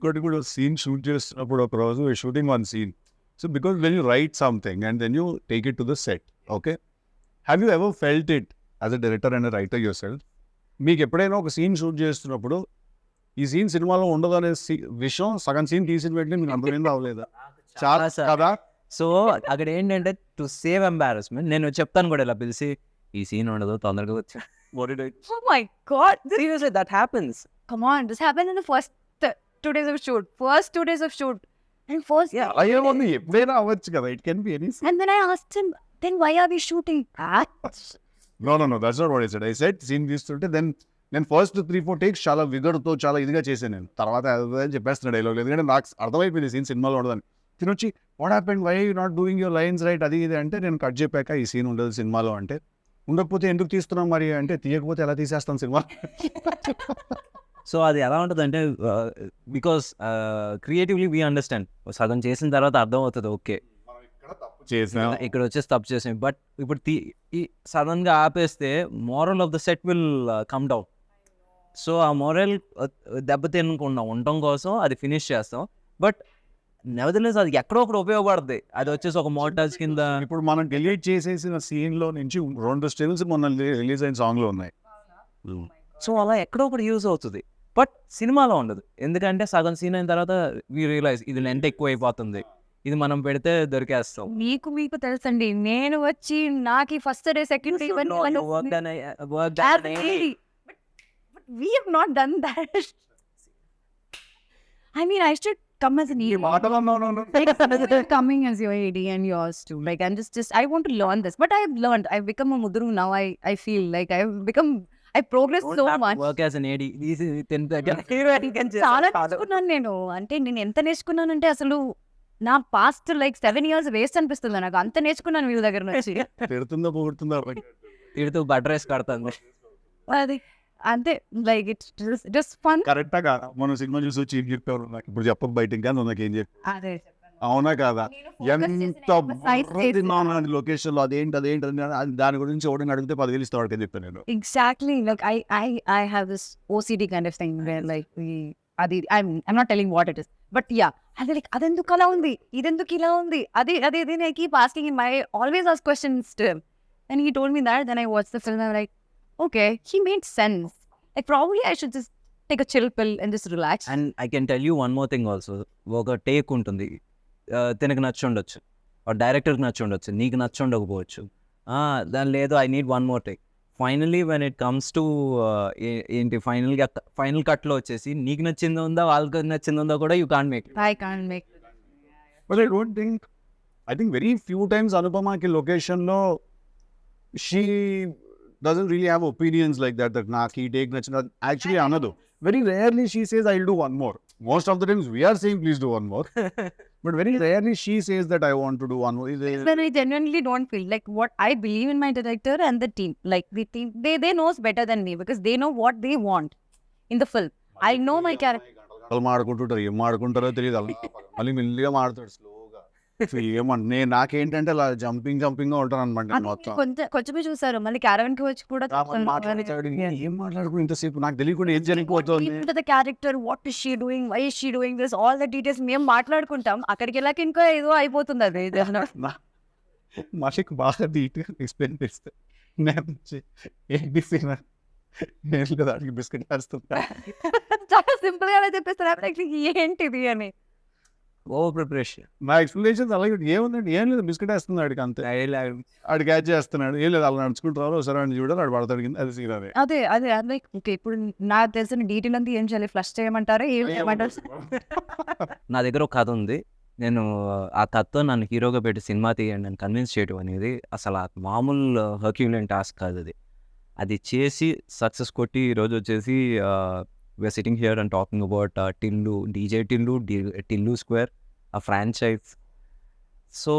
Good scene shoot చేస్తున్నప్పుడు ఒక రోజు shooting one scene. So because when you write something and then you take it to the set, okay? Have you ever felt it as a director and a writer yourself? మీకు ఎప్పుడైనా ఒక scene shoot చేస్తున్నప్పుడు ఈ scene సినిమాలో ఉండదు అనే విషయం సగం సీన్ తీసిన వెంటనే మీకు అర్థమైంది అవ్వలేదా? చాలా కదా. సో అక్కడ ఏంటంటే టు సేవ్ ఎంబారస్మెంట్ నేను చెప్తాను కూడా ఇలా పిలిచి ఈ సీన్ ఉండదు తొందరగా వచ్చా. Oh my God. Seriously, that happens. Come on. This happened in the first 2 days of shoot. First 2 days of shoot. And first. Yeah. అయ్యేమో ఎప్పుడైనా అవ్వచ్చు కదా. It can be any scene. And then I asked him, then why are we shooting that? No, that's not what I said. I said scene తీస్తుంటే నేను first 3-4 takes చాలా విగర్తో చాలా ఇదిగా చేశాను. నేను తర్వాత చెప్పేస్తున్నా డైలాగ్, ఎందుకంటే నాకు అర్థమైపోయింది సీన్ సినిమాలో ఉండదని. తినొచ్చి what happened, why you not doing your lines right, అది ఇది అంటే నేను కట్ చెప్పాక ఈ సీన్ ఉండదు సినిమాలో అంటే, ఉండకపోతే ఎందుకు తీస్తున్నాం మరి అంటే, తీయకపోతే ఎలా తీసేస్తాం సినిమా. సో అది ఎలా ఉంటుంది అంటే బికాస్ క్రియేటివ్లీ వీ అండర్స్టాండ్, సగం చేసిన తర్వాత అర్థం అవుతుంది ఓకే ఇక్కడ వచ్చేసి తప్పు చేసాం. బట్ ఇప్పుడు సడన్గా ఆపేస్తే moral of the set will come down. So ఆ మోరల్ దెబ్బతినకుండా ఉండటం కోసం అది ఫినిష్ చేస్తాం. బట్ నెవర్దలెస్ అది ఎక్కడో ఒకటి ఉపయోగపడుతుంది. అది వచ్చేసి ఒక మోటార్స్ కింద. ఇప్పుడు మనం డిలీట్ చేసేసిన సీన్లో నుంచి 2 స్టిల్స్ మొన్న రిలీజ్ అయిన సాంగ్లో ఉన్నాయి. సో అలా ఎక్కడో ఒకటి యూజ్ అవుతుంది, బట్ సినిమాలో ఉండదు. ఎందుకంటే సగం సీన్ అయిన తర్వాత వీ రియలైజ్ ఇది లెంత్ ఎక్కువ అయిపోతుంది, ఇది మనం పెడితే దొరికేస్తాం. మీకు తెలుసండి, నేను వచ్చి నాకు first day second day we have not done that. I mean, I should come as an ED. Coming as your AD and yours too. Like, I'm just I want to learn this, but I've learned. I've become a mudru now. I feel like I progressed so much. Work as an AD. చాలా నేర్చుకున్నాను నేను. అంటే నేను ఎంత నేర్చుకున్నానంటే అసలు నా past like 7 years waste అనిపిస్తుంది నాకు. అంత నేర్చుకున్నాను వీళ్ళ దగ్గర నుంచి. తిడుతూ బటర్ రైస్ కడుతుంది అది అంతే. Like it's fun. కరెక్టా కాదా? మనం సినిమా చూసి వచ్చి ఏం చెప్పారు నాకు ఇప్పుడు చెప్పక బయట ఇంకా నాకేం చెప్పి, అవునా కాదా? ఎంత లొకేషన్ లో అదేంటి దాని గురించి ఎవడని అడిగితే 10,000 ఇస్తాడు అని చెప్పాను నేను. Exactly. Like I have this OCD kind of thing where like అది I'm not telling what it is but yeah అది లైక్ అదెందుకు అలా ఉంది ఇదెందుకు ఇలా ఉంది అది అది అది I keep asking in my always ask questions to him and he told me that then I watch the film I'm like okay he made sense like probably I should just take a chill pill and just relax and I can tell you one more thing also. ఒక take ఉంటుంది, తినకు నచ్చి ఉండొచ్చు, డైరెక్టర్కి నచ్చి ఉండొచ్చు, నీకు నచ్చి ఉండకపోవచ్చు. దాని లేదు I need one more take. Finally when it comes to ఏంటి ఫైనల్ కట్లో వచ్చేసి నీకు నచ్చింది ఉందా వాళ్ళకి నచ్చింది ఉందా కూడా you can't make. I can't make But I think very few times Anupamaki location lo she doesn't really have opinions like that naki take nachina. Actually another very rarely she says I'll do one more. Most of the times we are saying please do one more. But very rarely she says that I want to do one more. But I genuinely don't feel like what I believe in my director and the team. Like the team, they knows better than me because they know what they want in the film. I know my character. మాడుకుంటుంటారు, ఏం మాడుకుంటారో తెలియదు. అలా మళ్ళీ మెల్లిగా మాడతాడు స్లోగా. ఏమన్నా నాకేంటంటే అలా jumping గా ఉంటాను అనమాట మొత్తం. కొంచెమే చూసారు మళ్ళీ క్యారవన్ కి వచ్చి కూడా ఏం మాట్లాడుకుని ఇంతసేపు నాకు తెలియకుండా ఏం జరిగిపోతుంది. the character, what is she doing, why is she doing this, all the details మేము మాట్లాడుకుంటాం. అక్కడికి వెళ్ళాక ఇంకా ఏదో అయిపోతుంది అది. మాషిక్ బాగా నీట్గా ఎక్స్ప్లెయిన్ చేస్తే ఏంటి సీన్ నేను కదా అడిగి బిస్కెట్ వేస్తుంటా. చాలా సింపుల్ గా చెప్పేస్తారు ఏంటిది అని. Over preparation. నా ఎక్స్ప్లెనేషన్స్ అలాగే ఏముందండి, ఏం లేదు బిస్కెట్ వేస్తుంది ఆడికి అంతే. ఆడు క్యాచ్ చేస్తున్నాడు, ఏం లేదు అలా నడుచుకుంటారు ఒకసారి అని చూడాలి, ఆడు పడతాడు కింద. అది సీన్ అదే అదే లైక్ ఓకే ఇప్పుడు నాకు తెలిసిన డీటెయిల్ అంతా ఏం చేయాలి, ఫ్లష్ చేయమంటారా ఏం చేయమంటారు? నా దగ్గర ఒక కథ ఉంది, నేను ఆ కథతో నన్ను హీరోగా పెట్టి సినిమా తీయండి అని కన్విన్స్ చేయడం అనేది అసలు ఆ మామూలు హర్క్యులియన్ టాస్క్ కాదు. అది చేసి సక్సెస్ కొట్టి ఈరోజు వచ్చేసి we're sitting here and talking about Tillu, DJ Tillu, Tillu square, a franchise. So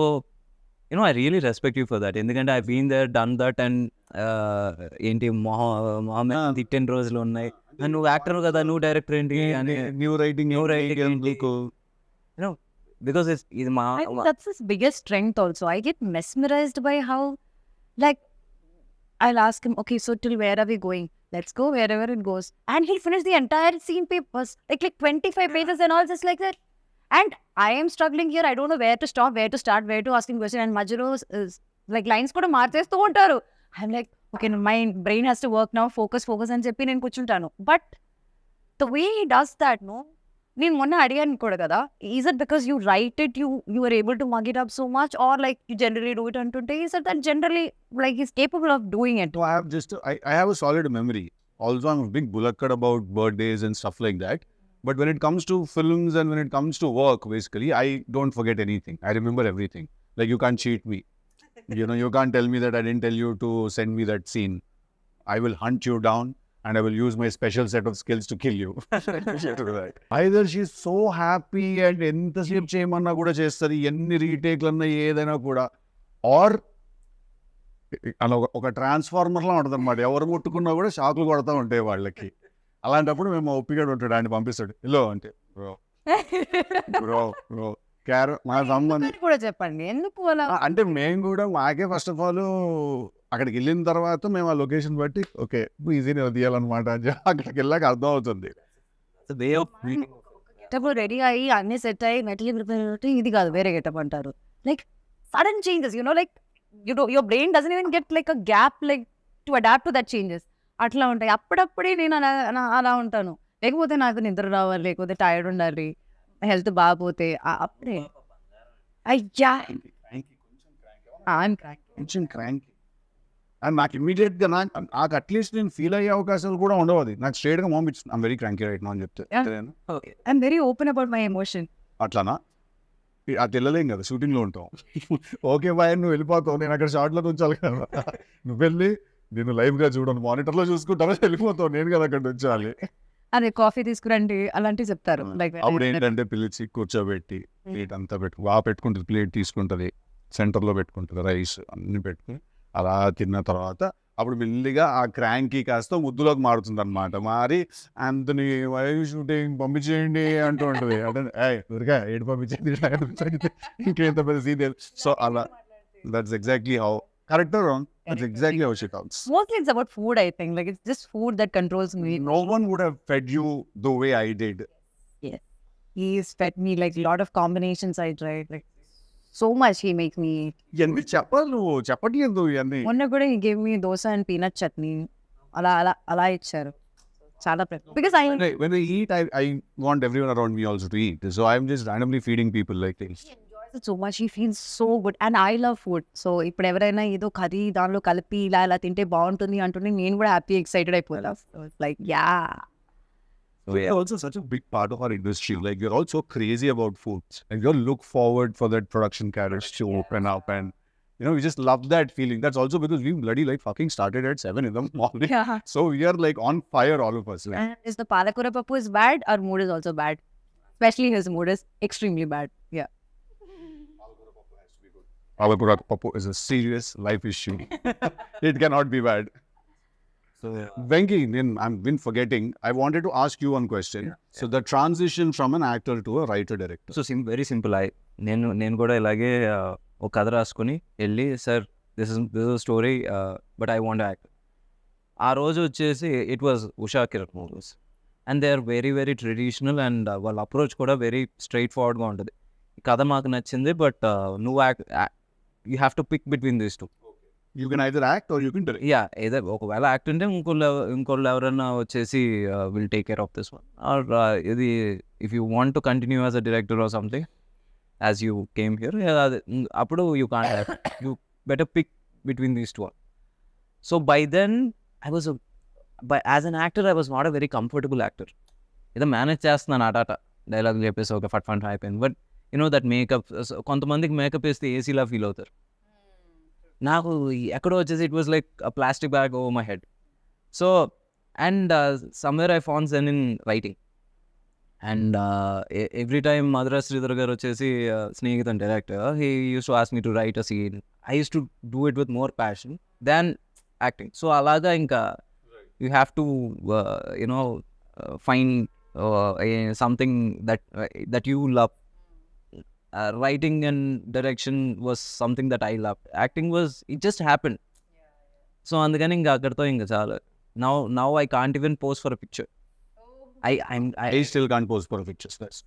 I really respect you for that. ఎందుకంటే I been there, done that. And ఏంటి మొహమ్మద్ తిట్టిన రోజులు ఉన్నాయి. నువ్వు యాక్టర్ కదా, నువ్వు డైరెక్టర్ ఏంటి అని, న్యూ రైటింగ్ because ఇది మా that's his biggest strength also. I get mesmerized by how like I'll ask him, okay, so till where are we going? Let's go wherever it goes. And he'll finish the entire scene papers, like 25 pages and all just like that. And I am struggling here. I don't know where to stop, where to start, where to ask him question. And Majuro is like lines kuda marchestu untaru. I'm like, okay, my brain has to work now. Focus అని చెప్పి నేను కూర్చుంటాను. But the way he does that, no? నేను మొన్న అడిగాను కూడా కదా, is it because you write it you are able to mug it up so much or like you generally do it అంటుంటే is it that generally like is capable of doing it? I have a solid memory. Also, I'm a big bulakkad about birthdays and stuff like that. But when it comes to films and when it comes to work, basically, I don't forget anything. I remember everything. Like, you can't cheat me. You can't tell me that I didn't tell you to send me that scene. I will hunt you down. And I will use my special set of skills to kill you. Either she's so happy and ఎంతసేపు చేయమన్నా కూడా చేస్తుంది, ఎన్ని రీటేక్లన్నా ఏదైనా కూడా, are అలా ఒక ట్రాన్స్ఫార్మర్లా ఉంటుంది అనమాట. ఎవరు ముట్టుకున్నా కూడా షాకులు కొడతా ఉంటాయి వాళ్ళకి. అలాంటప్పుడు మేము ఒప్పిగా ఉంటాడు, ఆయన పంపిస్తాడు ఇల్లో అంటే బ్రో బ్రో బ్రో మా సంబంధం కూడా చెప్పండి ఎందుకు అలా అంటే మేము కూడా మాకే ఫస్ట్ ఆఫ్ ఆల్ అక్కడికి వెళ్ళిన తర్వాత మేము ఆ లొకేషన్ బట్టి ఓకే ఈజీనే తీయాలన్నమాట అని అక్కడికి వెళ్ళాక అర్థం అవుతుంది. గెటప్ రెడీ అయ్యి అన్ని సెట్ అయ్యి మెటీరియల్ ప్రిపేర్ ఇది కాదు వేరే గెటప్ అంటారు. Like sudden changes like your brain doesn't even get like a gap like to adapt to that changes. అట్లా ఉంటాయి. అప్పుడప్పుడే నేను అలా ఉంటాను. లేకపోతే నాకు నిద్ర రావాలి, లేకపోతే టైర్డ్ ఉండాలి, హెల్త్ బాగపోతే అప్పుడే అయ్యా కొంచెం క్రాంక్. అండ్ నాకు ఇమీడియట్గా నాకు అట్లీస్ట్ నేను ఫీల్ అయ్యే అవకాశాలు కూడా ఉండవు. అది నాకు స్ట్రేట్గా పంపించింది I'm very cranky right now అని చెప్తే I'm very open about my emotion. అట్లానా? అది వెళ్ళలేం కదా, షూటింగ్లో ఉంటాం. ఓకే బాయ్ నువ్వు వెళ్ళిపోతావు, నేను అక్కడ షార్ట్లో ఉంచాలి కదా, నువ్వు వెళ్ళి నేను లైవ్గా చూడను, మానిటర్లో చూసుకుంటాను, వెళ్ళిపోతావు, నేను కదా అక్కడ ఉంచాలి. అదే కాఫీ తీసుకురండి అలాంటివి చెప్తారు. లైక్ అప్పుడు ఏంటంటే పిలిచి కూర్చోబెట్టి ప్లేట్ అంతా బాగా పెట్టుకుంటుంది, ప్లేట్ తీసుకుంటుంది, సెంటర్లో పెట్టుకుంటుంది, రైస్ అన్ని పెట్టుకుని అలా తిన్న తర్వాత అప్పుడు మెల్లిగా ఆ క్రాంకీ కాస్త ముద్దులోకి మారుతుంది అనమాట. మారి అంతని వై షూటింగ్ పంపించేయండి అంటూ ఉంటుంది. అంటే దొరికా ఏడు పంపించేది ఇంకేంత పెద్ద సీన్. సో అలా that's exactly how correct or wrong, that's exactly how she talks. Mostly it's about food, I think. Like it's just food that controls me. No one would have fed you the way I did. he's fed me like a lot of combinations I tried. Like so much he make me. ఇవన్నీ చెప్పాలి నువ్వు చెప్పట్లేదు ఇవన్నీ. మొన్న కూడా he gave me dosa and peanut chutney. అలా ఇచ్చారు. చాలా because When I eat, I want everyone around me also to eat. So I'm just randomly feeding people like things. he enjoys it so much. He feels so good and I love food. So ఇప్పుడు ఎవరైనా ఏదో curry దానిలో కలిపి ఇలా తింటే బాగుంటుంది అంటుంటే నేను కూడా హ్యాపీ ఎక్సైటెడ్ అయిపోతా. Like yeah. So yeah, also such a big part of our industry. Like you're also crazy about food, and you look forward for that production carriage to open up, and you know we just love that feeling. That's also because we bloody like fucking started at 7 in the morning. Yeah. So we are like on fire, all of us. Like, And is the palakura papu is bad, our mood is also bad. Especially his mood is extremely bad. Yeah. Palakura papu is a serious life issue. It cannot be bad. So Venki, I've been forgetting. I wanted to ask you one question. So the transition from an actor to a writer director. So very simple. నేను కూడా ఇలాగే ఒక కథ రాసుకొని వెళ్ళి sir this is story but I want act. ఆ రోజు వచ్చేసి it was Usha Kiran movies and they are very very traditional and వాళ్ళ అప్రోచ్ కూడా వెరీ స్ట్రైట్ ఫార్వర్డ్గా ఉంటుంది. ఈ కథ మాకు నచ్చింది బట్ నువ్వు you have to pick between these two. You can either act or you can direct. Yeah ఏదో ఒకవేళ యాక్ట్ ఉంటే ఇంకోళ్ళు ఎవరైనా వచ్చేసి will take care of this one or ఇది if you want to continue as a director or something as you came here అప్పుడు you can't act. You better pick between these two. So by then I was as an actor I was not a very comfortable actor. ఏదో manage చేస్తున్నాను ఆటాట dialogue చెప్పేసి ఒక ఫట్ అయిపోయింది. But you know that makeup కొంతమందికి makeup వేస్తే ఏసీలా ఫీల్ అవుతారు. నాకు ఎక్కడో వచ్చేసి it was like plastic bag over my head. So and somewhere I found zen in writing and every time Madras Sridhar garu వచ్చేసి స్నేహితుని director he used to ask me to write a scene. I used to do it with more passion than acting. So అలాగా ఇంకా you have to you know find something that you love. Writing and direction was something that I loved. Acting was, it just happened. So అందుకని ఇంకా అక్కడితో ఇంకా చాలా. Now I can't even pose for a picture. I still can't pose for a picture. That's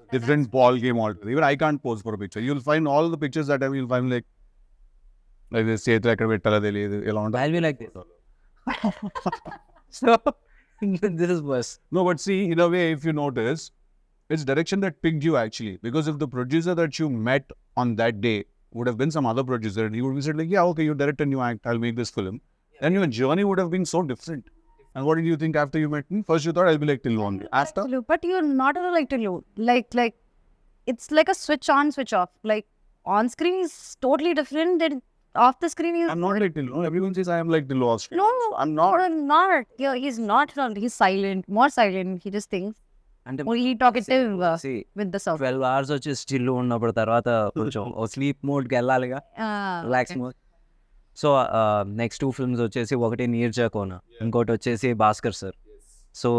a different ball game altogether. Even I can't pose for a picture. You'll find all the pictures that you'll find like this చేతులు ఎక్కడ పెట్టాలో తెలియదు ఎలా ఉంటుంది. I'll be like this. So this is worse. No, but see, in a way, if you notice, it's direction that picked you actually. Because if the producer that you met on that day would have been some other producer, and he would have said like, yeah, okay, you direct and you act, I'll make this film. Then your journey would have been so different. And what did you think after you met me? First you thought I'll be like Tillu only. After? But you're not at all like Tillu. Like it's like a switch on, switch off. Like on screen is totally different than off the screen is. I'm not like Tillu. Everyone says I am like Tillu. No, I'm not. I'm not. Yeah, he's not. He's silent, more silent. He just thinks. అంటే Only talkative with the sound. 12 hours వచ్చి still ఉన్నప్పుడు తర్వాత కొంచెం sleep మోడ్కి వెళ్ళాలిగా, relax mode. So next 2 films వచ్చేసి ఒకటి నీర్జాకోన, ఇంకోటి వచ్చేసి Bhaskar sir. So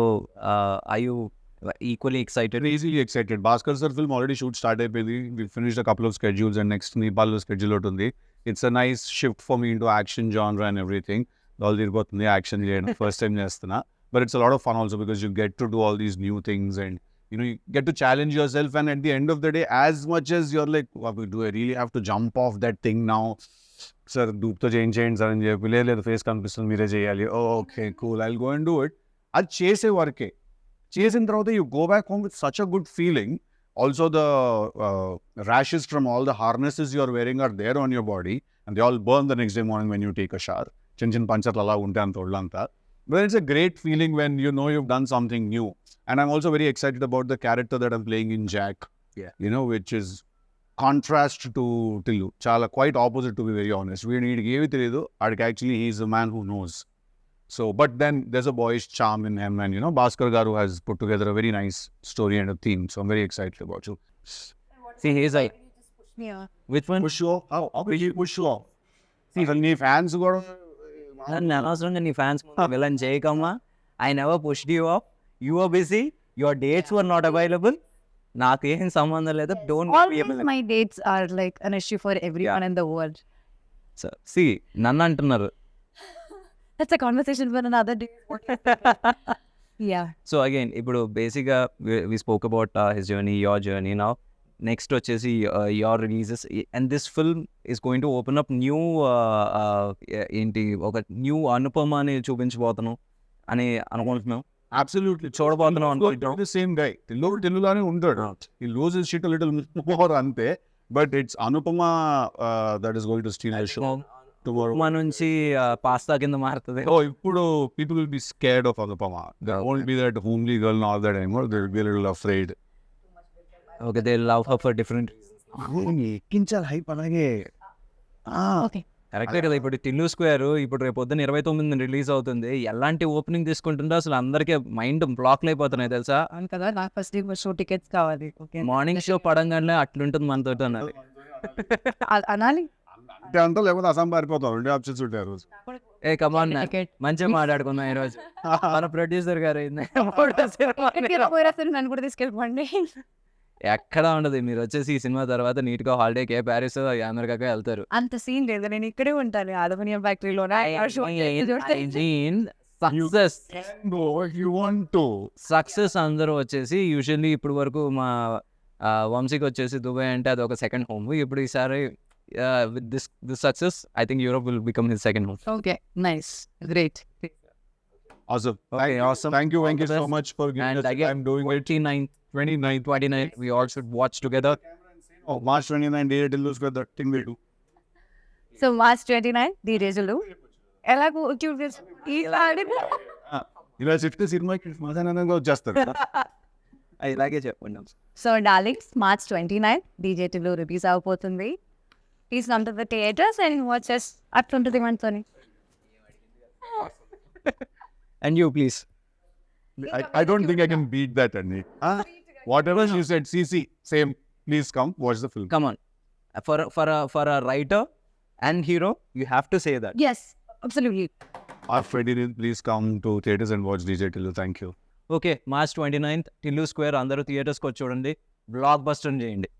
I you equally excited? Easily excited. Bhaskar sir film already shoot start అయిపోయింది. We finished a couple of schedules and next Nepal schedule ఒకటి ఉంది. It's a nice shift for me into action genre and everything. All తిరిగిపోతుంది action చేయడం first time చేస్తున్నా. But it's a lot of fun also because you get to do all these new things and you know you get to challenge yourself, and at the end of the day, as much as you're like, do I really have to jump off that thing now? Sir, doopto change sir ani cheppi లేదు face కనిపిస్తుంది మీరే చేయాలి. Oh, okay, cool, I'll go and do it. అది చేసే వరకే. చేసిన తర్వాత you go back home with such a good feeling. Also the rashes from all the harnesses you're wearing are there on your body and they all burn the next day morning when you take a shower. చిన్న పంచర్లు అలా ఉంటాయి అంత ఒళ్ళంతా. But it's a great feeling when you know you've done something new. And I'm also very excited about the character that I'm playing in Jack. Yeah. You know, which is contrast to Tillu. Chala quite opposite, to be very honest. We need give it actually he's a man who knows. So, but then there's a boyish charm in him, and you know, Bhaskar Garu has put together a very nice story and a theme. So I'm very excited about you. See, he's like, Yeah. which one? Push you off? How will you push you off? See, when your fans go, నన్ను అనవసరంగా నీ fans villain చేయకమ్మా. I never pushed you off. You are busy, your dates were not available. నాకు ఏం సంబంధం లేదు. Always my dates are like an issue for everyone in the world. నన్ను అంటున్నారు. That's a conversation for another day. Yeah so again ఇప్పుడు బేసిక్గా we spoke about his journey, your journey. Now next వచ్చేసి your releases and this film is going to open up new ఏంటి ఒక new Anupama అని చూపించబోతున్నాం అని అనుకుంటున్నాం. అబ్సల్యూట్లీ చూడబోతున్నాం అనుకుంటున్నాం. సేమ్ గై తెలుగులానే ఉంటాడు. ఈ లూజ్ షిట్ లిటిల్ మోర్ అంతే, but it's Anupama that is going to steal the show tomorrow. మా నుంచి పాస్తా కింద మారుతుంది. Oh, ఇప్పుడు people will be scared of Anupama. There won't be that homely girl and all that anymore. They will be a little afraid. Okay, they love her for different. ఎక్కించాలి hype అలాగే. Okay కరెక్టే కదా. ఇప్పుడు Tillu square ఇప్పుడు రేపు పొద్దున్న 29 release అవుతుంది. ఎలాంటి ఓపెనింగ్ తీసుకుంటుందో అసలు అందరికీ మైండ్ బ్లాక్లు అయిపోతున్నాయి తెలుసా. అవును కదా, నాకు ఫస్ట్ షో టికెట్స్ కావాలి. ఓకే మార్నింగ్ షో పడంగానే అట్లుంటుంది మనతో అన్నది. అనాలి. అంటే అంతా లేకపోతే అసం పారిపోతాం. 2 ఆప్షన్స్ ఉంటాయి ఆ రోజు. ఏ కమాన్, Ticket. మంచిగా మాట్లాడుకుందాం ఈరోజు. మన ప్రొడ్యూసర్ గారు నన్ను కూడా తీసుకెళ్ళిపోండి. ఎక్కడ ఉండదు. మీరు వచ్చేసి ఈ సినిమా తర్వాత నీట్ గా హాలిడేకి ప్యారిస్ అమెరికాకి వెళ్తారు. అంత సీన్ లేదు, నేను ఇక్కడే ఉంటాను అలుమినియం ఫ్యాక్టరీలో. Success No, if you want to. Success అందరూ వచ్చేసి యూజువల్లీ ఇప్పుడు వరకు మా వంశీకి వచ్చేసి దుబాయ్ అంటే అది ఒక సెకండ్ హోమ్. ఇప్పుడు ఈసారి with this success I think Europe will become his second home. Okay nice great. Awesome. Okay, awesome. Thank you so much for giving And us the again, time doing it. 29 we all should watch together. Oh, March 29 day till lose that thing we do. So March 29 ది రేజులు ఎలాగో ఇలా చెప్తే సినిమాకి మజానందంగా వచ్చేస్తారు. ఇలాగే చెప్పుకున్నాం. సో డార్లింగ్స్, మార్చ్ 29 డీజేటీలో రిలీజ్ అవబోతుంది. Please come to the theatres and watches. అట్లుంటుంది మనతోని. And you please. I don't think I can beat that, Andy. Whatever you said, CC, same. Please come watch the film. Come on. For a writer and hero, you have to say that. Yes, absolutely. Freddy, please come to theaters and watch DJ Tillu. Thank you. Okay, March 29th Tillu square అందరూ థియేటర్స్కి వచ్చి చూడండి. Block buster చేయండి.